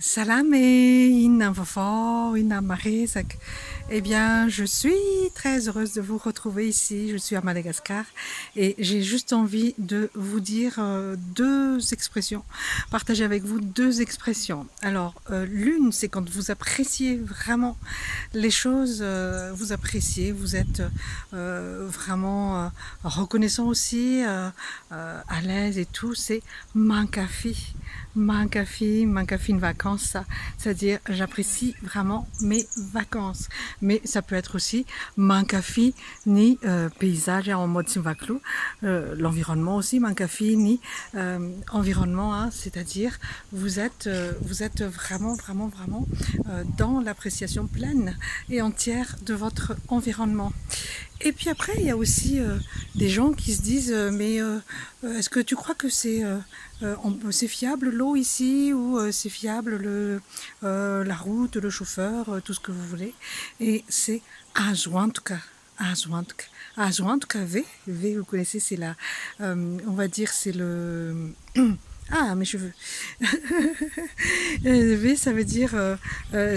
Salam et Inamfofo, Inamarezak. Eh bien, je suis très heureuse de vous retrouver ici. Je suis à Madagascar et j'ai juste envie de vous dire deux expressions, partager avec vous deux expressions. Alors, l'une, c'est quand vous appréciez vraiment les choses, vous appréciez, vous êtes vraiment reconnaissant aussi, à l'aise et tout, c'est mankafi. Mankafi une vacance, c'est-à-dire j'apprécie vraiment mes vacances. Mais ça peut être aussi mankafi ni paysage en mode simvaclou, l'environnement aussi, mankafi ni environnement, hein, c'est-à-dire vous êtes vraiment dans l'appréciation pleine et entière de votre environnement. Et puis après, il y a aussi des gens qui se disent mais est-ce que tu crois que c'est fiable l'eau ici ou c'est fiable la route, le chauffeur, tout ce que vous voulez. Et c'est Ajoantka. Ajoantka. Ajoantka V, vous connaissez, c'est la, on va dire, c'est le... Ah, mes cheveux. V, ça veut dire,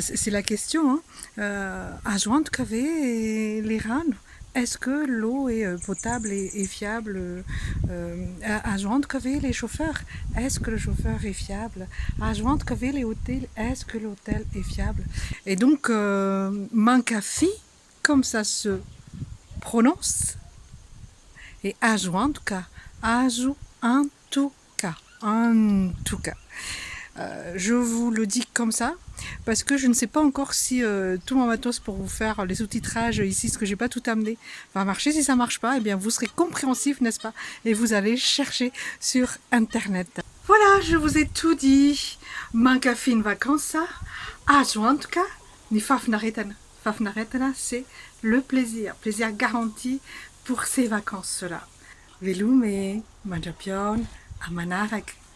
c'est la question, hein. Ajoantka V et les rânes. Est-ce que l'eau est potable et fiable à joindre qu'avec les chauffeurs? Est-ce que le chauffeur est fiable? À joindre qu'avec les hôtels? Est-ce que l'hôtel est fiable? Et donc, mankafi, comme ça se prononce, et à joindre qu'à, en tout cas. Je vous le dis comme ça parce que je ne sais pas encore si tout mon matos pour vous faire les sous-titrages ici, ce que j'ai pas tout amené, va marcher. Si ça marche pas, eh bien vous serez compréhensif, n'est-ce pas? Et vous allez chercher sur internet. Voilà, je vous ai tout dit. Mankafin vacances, ajoantka, ni fafnaretana. Fafnaretana, c'est le plaisir garanti pour ces vacances-là. Velume, manjapion, amanarek.